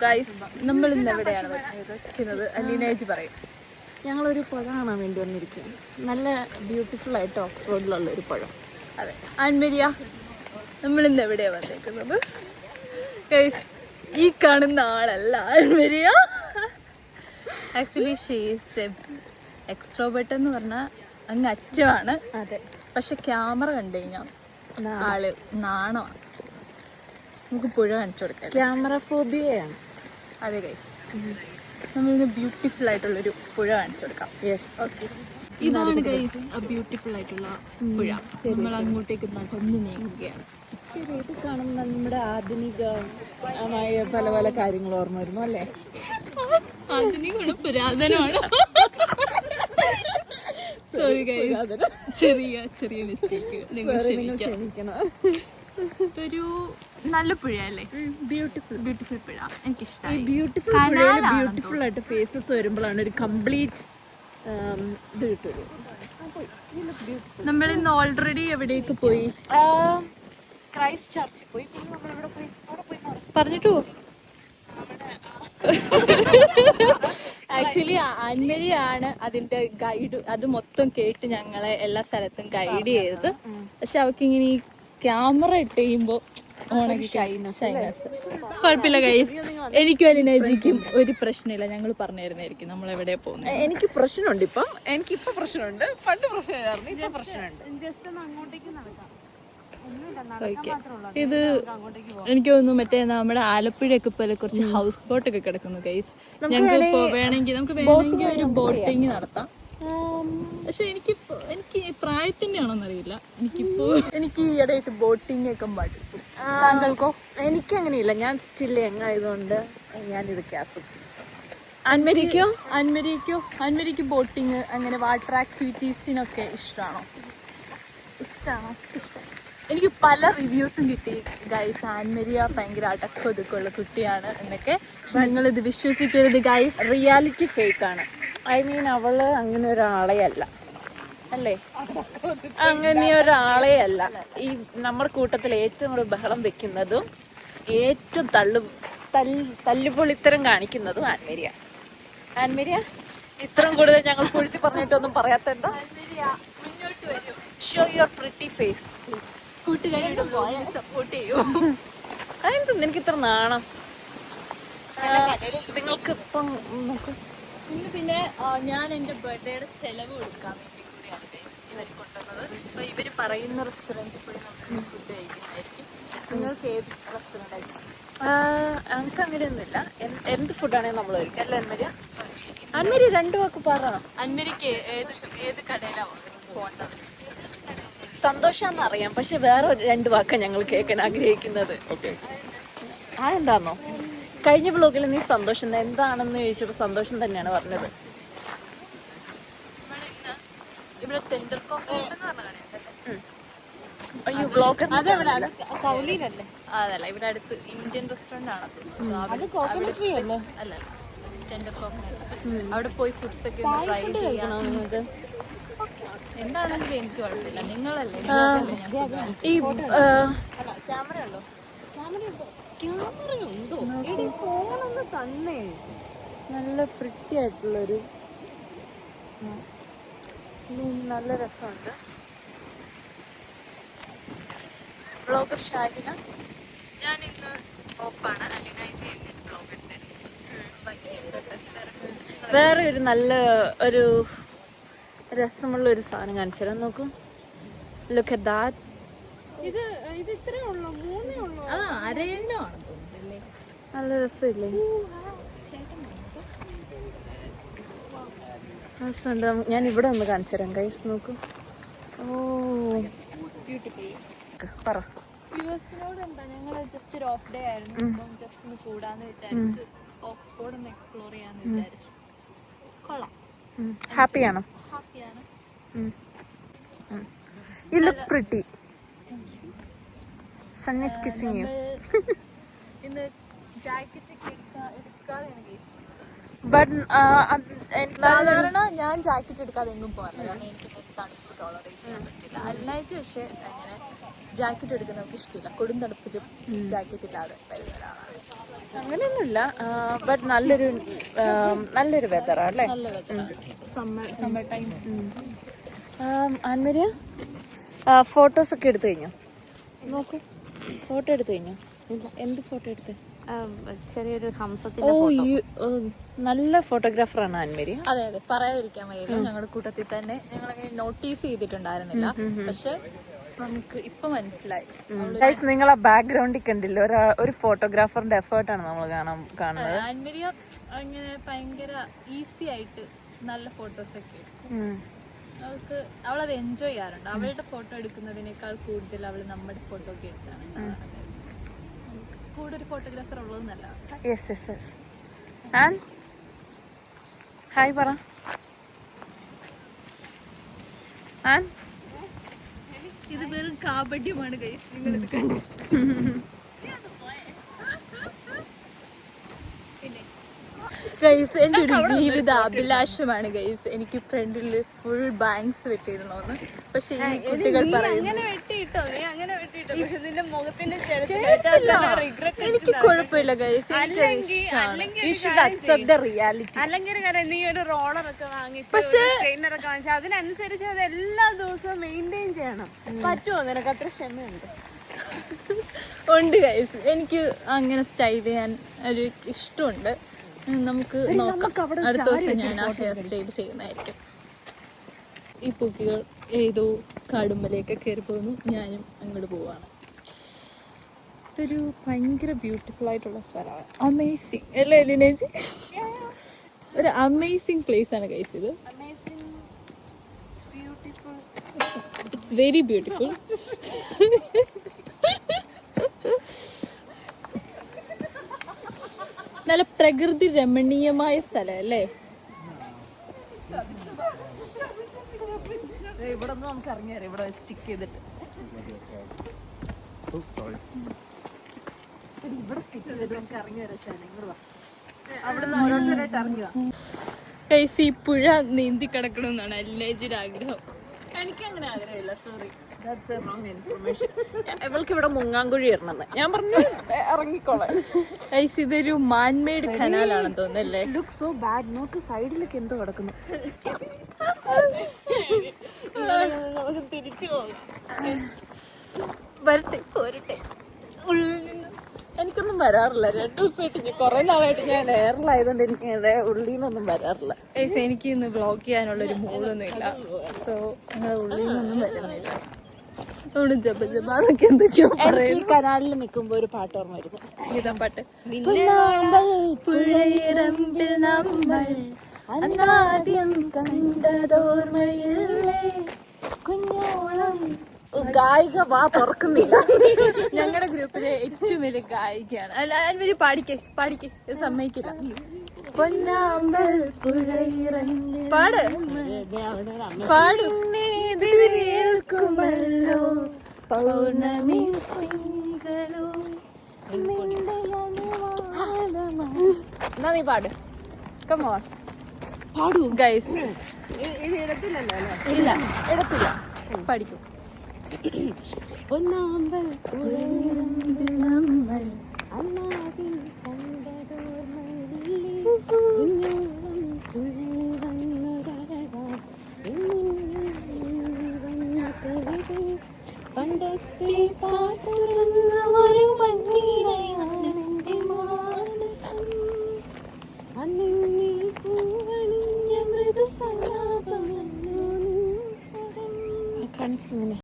Guys, നമ്മൾ ഇന്ന് എവിടെയാണ് വെക്കുന്നത്? അലീനേജ് പറയും. ഞങ്ങളൊരു പഴം കാണാൻ വേണ്ടി വന്നിരിക്കുകയാണ്. നല്ല ബ്യൂട്ടിഫുൾ ആയിട്ട് ഓക്സ്ഫോർഡിലുള്ള ഒരു പഴം. അതെ, ആൻമരിയ. നമ്മളിന്ന് എവിടെയാണ് വന്നേക്കുന്നത്? ഗൈസ്, ഈ കാണുന്ന ആളല്ല ആൻമരിയ. ആക്ച്വലി ഷീസ് എക്സ്ട്രോവേർട്ട് എന്ന് പറഞ്ഞാൽ അങ്ങ് അറ്റമാണ്. അതെ, പക്ഷെ ക്യാമറ കണ്ടു കഴിഞ്ഞാൽ ആള് നാണമാണ്. നമുക്ക് പുഴ കാണിച്ചു കൊടുക്കാം. ക്യാമറ ഫോബിയയാണ്. അതെ ഗൈസ്, നമ്മളിന്ന് ബ്യൂട്ടിഫുൾ ആയിട്ടുള്ളൊരു പുഴ കാണിച്ചു കൊടുക്കാം. Yes, okay. ഇതാണ് ഗൈസ് ആ ബ്യൂട്ടിഫുൾ ആയിട്ടുള്ള പുഴ. നമ്മൾ അങ്ങോട്ടേക്ക് നടന്ന് നീങ്ങുകയാണ്. ശരി, ഇത് കാണുന്ന നമ്മുടെ ആധുനികമായ പല പല കാര്യങ്ങൾ ഓർമ്മ വരുന്നു അല്ലേ? ആധുനികമാണ്, പുരാതനമാണ്. സോറി ഗൈസ്, ചെറിയ മിസ്റ്റേക്ക്, നിങ്ങൾ ക്ഷമിക്കണം. ഇതൊരു നല്ല പുഴയല്ലേ? ബ്യൂട്ടിഫുൾ പുഴ, എനിക്കിഷ്ടമായി. ബ്യൂട്ടിഫുൾ ആയിട്ട് ഫേസസ് വരുമ്പോഴാണ് ഒരു കംപ്ലീറ്റ് ഇത് കിട്ടുള്ളൂ. നമ്മൾ ഇന്ന് ഓൾറെഡി എവിടേക്ക് പോയി? ക്രൈസ്റ്റ് ചർച്ചിൽ പോയി. പറഞ്ഞിട്ടു ആക്ച്വലി ആൻമരിയാണ് അതിന്റെ ഗൈഡ്. അത് മൊത്തം കേട്ട് ഞങ്ങളെ എല്ലാ സ്ഥലത്തും ഗൈഡ് ചെയ്തത്. പക്ഷെ അവർക്ക് ഇങ്ങനെ ഈ ക്യാമറ ഇട്ട് കഴിയുമ്പോ ഷൈനസ്. കുഴപ്പമില്ല ഗൈസ്, എനിക്കും അലിനേജിക്കും ഒരു പ്രശ്നമില്ല. ഞങ്ങൾ പറഞ്ഞു തരുന്നതായിരിക്കും നമ്മൾ എവിടെയാ പോകുന്നത്. എനിക്ക് പ്രശ്നമുണ്ട് ഇപ്പം. എനിക്കിപ്പോ പ്രശ്നമുണ്ട്, പണ്ട് പ്രശ്നമില്ലായിരുന്നു, ഇപ്പൊ പ്രശ്നമുണ്ട്. ഇത് എനിക്ക് തോന്നുന്നു മറ്റേ നമ്മുടെ ആലപ്പുഴയൊക്കെ പോലെ കുറച്ച് ഹൗസ് ബോട്ടൊക്കെ കിടക്കുന്നു ഗൈസ്. ഞങ്ങൾക്ക് വേണമെങ്കിൽ ഒരു ബോട്ടിങ് നടത്താം. പക്ഷെ എനിക്ക് പ്രായത്തിന്റെ ആണോന്നറിയില്ല. എനിക്ക് ഈ ഇടയായിട്ട് ബോട്ടിംഗ് ഒക്കെ മടുത്തു. താങ്കൾക്കോ? എനിക്ക് അങ്ങനെയില്ല, ഞാൻ സ്റ്റിൽ യങ് ആയതുകൊണ്ട് ഞാനിതൊക്കെ ആസ്വദിക്കും. അൻമരിക്കോ ബോട്ടിങ് അങ്ങനെ വാട്ടർ ആക്ടിവിറ്റീസിനൊക്കെ ഇഷ്ടമാണോ? ഇഷ്ടം. എനിക്ക് പല റിവ്യൂസും കിട്ടി ഗൈസ്, ആൻമരിയ ഭയങ്കര അടക്കം ഒതുക്കമുള്ള കുട്ടിയാണ് എന്നൊക്കെ. നിങ്ങളിത് വിശ്വസിക്കരുത് ഗൈസ്, റിയാലിറ്റി ഫേക്ക് ആണ്. ഐ മീൻ, അവള് അങ്ങനെ ഒരാളെ അല്ല അല്ലേ? അങ്ങനെ ഒരാളെ അല്ല. ഈ നമ്മുടെ കൂട്ടത്തിൽ ഏറ്റവും കൂടുതൽ ബഹളം വെക്കുന്നതും ഏറ്റവും തല്ലുപൊളിത്തരം കാണിക്കുന്നതും ആൻമരിയ. ഇത്രയും കൂടുതൽ ഞങ്ങൾ കുഴിച്ച് പറഞ്ഞിട്ടൊന്നും പറയാത്തണ്ടോ? Show your pretty face please. കൂട്ടുകാരോട് സപ്പോർട്ട് ചെയ്യൂ. അതെന്താ എനിക്ക് ഇത്ര നാണം? നിങ്ങൾക്ക് ഇപ്പം ഇന്ന് പിന്നെ ഞാൻ എൻ്റെ ബർത്ത്ഡേയുടെ ചെലവ് കൊടുക്കാൻ വേണ്ടി കൂടിയാണ് ഗൈസ് ഇവർ കൊണ്ടുവന്നത്. അപ്പോൾ ഇവർ പറയുന്ന റെസ്റ്റോറൻറ്റിൽ പോയി നമുക്ക് ഫുഡ് കഴിക്കുന്നതായിരിക്കും. നിങ്ങൾക്ക് ഏത് റെസ്റ്റോറൻ്റ് ആയിരിക്കും? ഞങ്ങൾക്ക് അങ്ങനെയൊന്നുമില്ല, എന്ത് ഫുഡാണെങ്കിൽ നമ്മൾ കഴിക്കും അല്ലേ അന്മരി? രണ്ടു വാക്ക് പറ. അന്മരിക്ക് ഏത് കടയിലാണ് പോകേണ്ടത്? സന്തോഷാന്ന് അറിയാം, പക്ഷെ വേറെ രണ്ട് വാക്കാണ് ഞങ്ങൾ കേൾക്കാൻ ആഗ്രഹിക്കുന്നത്. എന്താന്നോ, കഴിഞ്ഞ ബ്ലോഗിൽ നീ സന്തോഷം എന്താണെന്ന് ചോദിച്ചപ്പോൾ സന്തോഷം തന്നെയാണ് പറഞ്ഞത്. അതല്ല, ഇവിടെ അടുത്ത് ഇന്ത്യൻ റെസ്റ്റോറന്റ് ആണ്. അല്ല, ടെൻഡർ കോക്കനട്ട്. അവിടെ പോയി ഫുഡ്സ് ഒക്കെ ഒന്ന് ട്രൈ ചെയ്യണം. എന്താണെങ്കിലും എനിക്ക് കുഴപ്പമില്ല, നിങ്ങളല്ലേ. ഫോണൊന്ന് തന്നെ. നല്ല പ്രിറ്റി ആയിട്ടുള്ളൊരു നല്ല രസമുണ്ട്. ബ്ലോഗർ ഷാഹിന. ഞാൻ ഇന്ന് ഓഫാണ്. അലിനൈസ് ബ്ലോഗ് ഇട്ട്. വേറെ ഒരു നല്ല ഒരു രസമുള്ള ഒരു സാധനം കാണിച്ചു തരാം. നോക്കൂ, ലുക്ക് അറ്റ് ദാറ്റ്. ഇത് ഇത്രേ ഉള്ളൂ, 3 ഉള്ളൂ. അരയന്നാണ് തോന്നുന്നല്ലേ? നല്ല രസമില്ലേ? രസമുണ്ട്. ഞാൻ ഇവിടെ ഒന്ന് കാണിച്ചു തരാം ഗൈസ്, നോക്കൂ. ഓ ബ്യൂട്ടിഫുൾ. പറ. യുഎസിനോട് എന്താ, ഞങ്ങൾ ജസ്റ്റ് ഒരു ഓഫ് ഡേ ആയിരുന്നു. അപ്പം ജസ്റ്റ് ഒന്ന് കൂടാന്ന് വിചാരിച്ചു. ഓക്സ്ഫോർഡ് ഒന്ന് എക്സ്പ്ലോർ ചെയ്യാന്ന് വിചാരിച്ചു. കൊള്ളാം. ഹാപ്പിയാണോ? ഹാപ്പിയാണ്. You look pretty. Sun is kissing you. ഇന്ന് ജാക്കറ്റ് എടുക്കാതെയാണ് ഗൈസ്. ബട്ട് സാധാരണ ഞാൻ ജാക്കറ്റ് എടുക്കാതെ എങ്ങും പോകാറില്ല, കാരണം എനിക്ക് തണുപ്പ് ടോളറേറ്റ് ചെയ്യാൻ പറ്റില്ല. അല്ലാഴ്ച പക്ഷെ അങ്ങനെ ജാക്കറ്റ് എടുക്കുന്നവർക്ക് ഇഷ്ടമില്ല. കൊടും തണുപ്പിലും ജാക്കറ്റ് ഇല്ലാതെ വരുന്ന ഒരാളാണ്. അങ്ങനെയൊന്നുമില്ല, ബട്ട് നല്ലൊരു വെതറാ അല്ലേ? നല്ല weather, summer time. Annmariya photos ഒക്കെ എടുത്തു കഴിഞ്ഞോ? നോക്കൂ, ഫോട്ടോ എടുത്തു കഴിഞ്ഞോ? എന്ത് ഫോട്ടോ എടുത്ത്? ചെറിയൊരു ഹംസത്തിന്റെ നല്ല ഫോട്ടോഗ്രാഫറാണ് ആൻമരിയ. അതെ അതെ, പറയാതിരിക്കാൻ വയ്യല്ലോ. ഞങ്ങളുടെ കൂട്ടത്തിൽ തന്നെ ഞങ്ങളങ്ങനെ നോട്ടീസ് ചെയ്തിട്ടുണ്ടായിരുന്നില്ല, പക്ഷെ നമുക്ക് ഇപ്പൊ മനസ്സിലായി. നിങ്ങൾ ആ ബാക്ക്ഗ്രൗണ്ടിൽ കണ്ടില്ല, ഒരു ഫോട്ടോഗ്രാഫറിന്റെ എഫേർട്ടാണ് നമ്മൾ കാണുന്നത്. ആൻമരിയ അങ്ങനെ ഭയങ്കര ഈസി ആയിട്ട് നല്ല ഫോട്ടോസ് ഒക്കെ എടുക്കും. അവൾക്ക് അവളത് എൻജോയ് ചെയ്യാറുണ്ട്. അവളുടെ ഫോട്ടോ എടുക്കുന്നതിനേക്കാൾ കൂടുതൽ അവൾ നമ്മുടെ ഫോട്ടോ ഒക്കെ എടുത്താണ് സാധാരണ. കൂടെ ഒരു ഫോട്ടോഗ്രാഫർ ഉള്ളത് നല്ലതാണ്. Yes yes yes. And hi പറ. ആൻഡ് ഇത് വെറും കാപട്യമാണ് ഗൈസ്, നിങ്ങൾ ഇത് കണ്ടു. ഗൈസ് എന്റെ ഒരു ജീവിത അഭിലാഷമാണ് ഗൈസ്, എനിക്ക് ഫ്രണ്ടിൽ ഫുൾ ബാങ്ക്സ് വെട്ടിയിരുന്നോന്ന്. പക്ഷെ ഈ കുട്ടികൾ പറയുന്നു എനിക്ക് കുഴപ്പമില്ല ഗൈസ്, എനിക്കത് ഇഷ്ടമാണ്. പക്ഷേ അതിനനുസരിച്ച് അത് എല്ലാ ദിവസവും മെയിൻറ്റെയിൻ ചെയ്യണം. പറ്റുമോ നിനക്ക്? അത്ര ക്ഷമയുണ്ട്? ഉണ്ട് ഗൈസ്, എനിക്ക് അങ്ങനെ സ്റ്റൈൽ ചെയ്യാൻ ഒരു ഇഷ്ടമുണ്ട്. നമുക്ക് നോക്കാം, അടുത്ത ദിവസം ഞാൻ ആ ഹെയർ സ്റ്റൈൽ ചെയ്യുന്നതായിരിക്കും. ഈ പൂക്കികൾ ഏതോ കാടുമ്പലേക്ക് കയറി പോകുന്നു, ഞാനും അങ്ങോട്ട് പോവാണ്. ഇതൊരു ഭയങ്കര ബ്യൂട്ടിഫുൾ ആയിട്ടുള്ള സ്ഥലമാണ്. അമേസിങ് അല്ലേ ലിനേജി? ഒരു അമേസിങ് പ്ലേസ് ആണ് ഗൈസ് ഇത്. It's very beautiful. നല്ല പ്രകൃതി രമണീയമായ സ്ഥലം അല്ലേ? ഇവിടെ നമുക്ക് ഇറങ്ങിയാൽ ഇവിടെ സ്റ്റിക്ക് ചെയ്തിട്ട് ഗൈസ് ഈ പുഴ നീന്തി കിടക്കണമെന്നാണ് അല്ലേജിയുടെ ആഗ്രഹം. എനിക്കങ്ങനെ ആഗ്രഹമില്ല, sorry, that's a wrong information. ഇവൾക്ക് ഇവിടെ മുങ്ങാങ്കുഴി ഇറങ്ങുന്നത് ഞാൻ പറഞ്ഞു ഇറങ്ങിക്കോളാം. ഗൈസ് ഇതൊരു മാൻമെയ്ഡ് കനാലാണെന്ന് തോന്നുന്നല്ലേ? Look so bad. നോക്ക് സൈഡിലേക്ക് എന്തോ കിടക്കുന്നു. തിരിച്ചു പോകും. വരട്ടെ പോരട്ടെ. ഉള്ളിൽ നിന്ന് എനിക്കൊന്നും വരാറില്ല. 2 ദിവസമായിട്ട് ഞാൻ കുറെ നാളായിട്ട് ഞാൻ എയറിലായതുകൊണ്ട് എനിക്ക് ഉള്ളിൽ നിന്നൊന്നും വരാറില്ല. ഗൈസ് എനിക്ക് ഇന്ന് വ്ളോഗ് ചെയ്യാനുള്ളൊരു മൂഡൊന്നും ഇല്ല, സോ അങ്ങനെ ഉള്ളിൽ നിന്നൊന്നും വരുന്നില്ല. അതുകൊണ്ട് ജബ ജബാന്നൊക്കെ എന്തൊക്കെയോ ഈ കനാലിൽ നിൽക്കുമ്പോ ഒരു പാട്ട് ഓർമ്മ വരുന്നു. ഗീതം പാട്ട്. പുഴയിറമ്പിൽ നമ്മൾ അന്നാദ്യം കണ്ടതോർമ്മയില്ലേ കുഞ്ഞോളം. ഗായിക വാ തുറക്കുന്നില്ല. ഞങ്ങളുടെ ഗ്രൂപ്പിലെ ഏറ്റവും വലിയ ഗായികയാണ്. അല്ല വലിയ പാടിക്കേ ഇത് സമ്മതിക്കില്ല. പൊന്നാമ്പൽ പുഴയിറങ്ങി പാട് പാടുമല്ലോ പൗർണമി. എന്നാ നീ പാട്. Come on. പാടൂ ഗൈസ്. ഇല്ല എടുത്തില്ല, പഠിക്കും. പൊന്നാമ്പൽ പുഴയിറമ്പിൽ നമ്മൾ അന്നാദ്യം കണ്ടതോർമ്മയില്ലേ കുഞ്ഞോളം പുഴയിൽ വന്നൊരഴകാം വന്ന കവിത പണ്ടത്തെ പാട്ടുറന്ന ഒരു മണ്ണീരയാണെന്റെ മാനസം. അന്നിൽ പൂവണിഞ്ഞ മൃദു സല്ലാപമല്ലോ സ്വരം. കാണിച്ചിങ്ങനെ